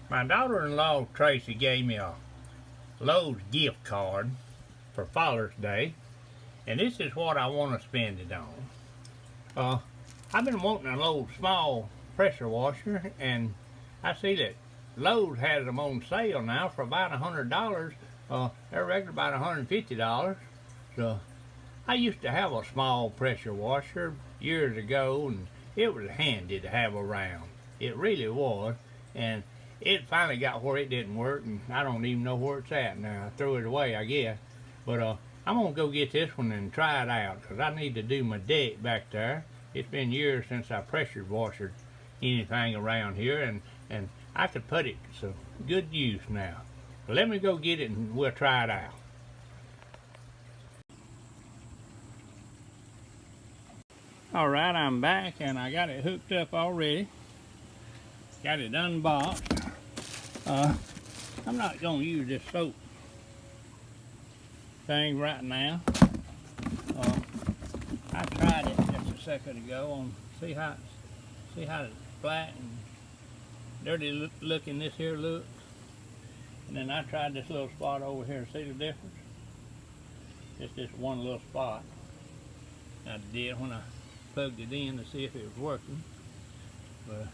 My daughter-in-law Tracy gave me a Lowe's gift card for Father's Day, and this is what I want to spend it on. I've been wanting a little small pressure washer, and I see that Lowe's has them on sale now for about $100. They're regular about $150. So I used to have a small pressure washer years ago, and it was handy to have around. It really was, and it finally got where it didn't work, and I don't even know where it's at now. I threw it away, I guess. But I'm gonna go get this one and try it out, because I need to do my deck back there. It's been years since I pressure washed anything around here, and I could put it to some good use now. So let me go get it and we'll try it out. Alright, I'm back and I got it hooked up already. Got it unboxed. I'm not going to use this soap thing right now. I tried it just a second ago on see how flat and dirty looking this here looks. And then I tried this little spot over here. See the difference? It's just one little spot. I did when I plugged it in to see if it was working. But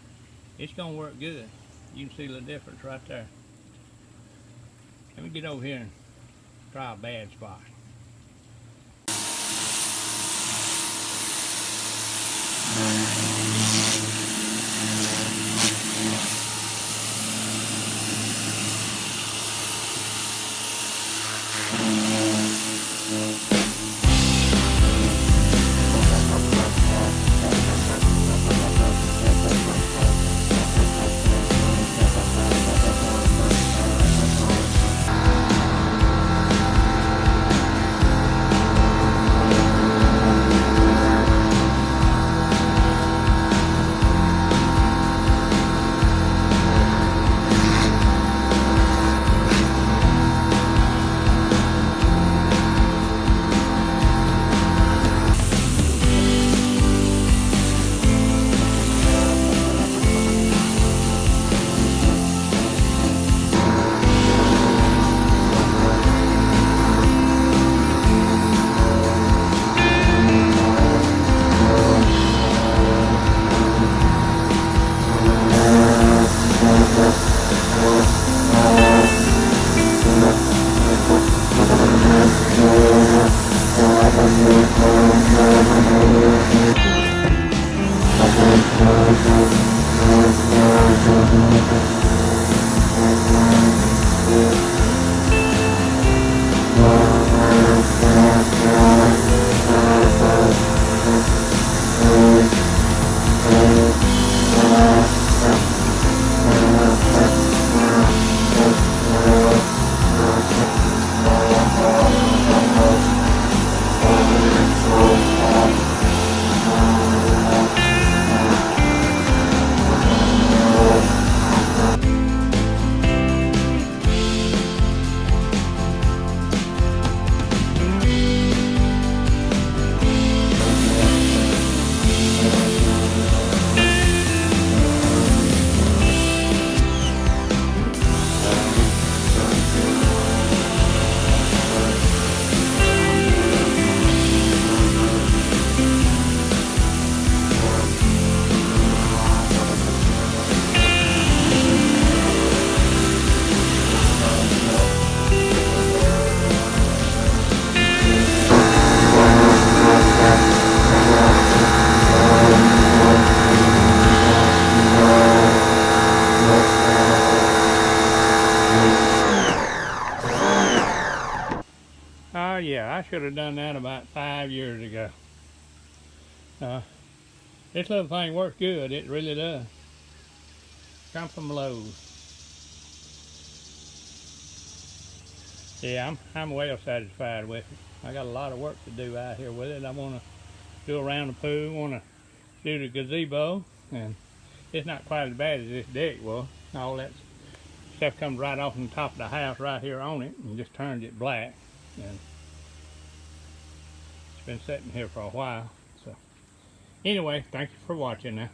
it's gonna work good. You can see the difference right there. Let me get over here and try a bad spot. Oh yeah, I should have done that about 5 years ago. This little thing works good, it really does. Come from Lowe's. Yeah, I'm well satisfied with it. I got a lot of work to do out here with it. I want to do around the pool, want to do the gazebo, and it's not quite as bad as this deck was. All that stuff comes right off on the top of the house right here on it and just turns it black. And it's been sitting here for a while. So anyway, thank you for watching now.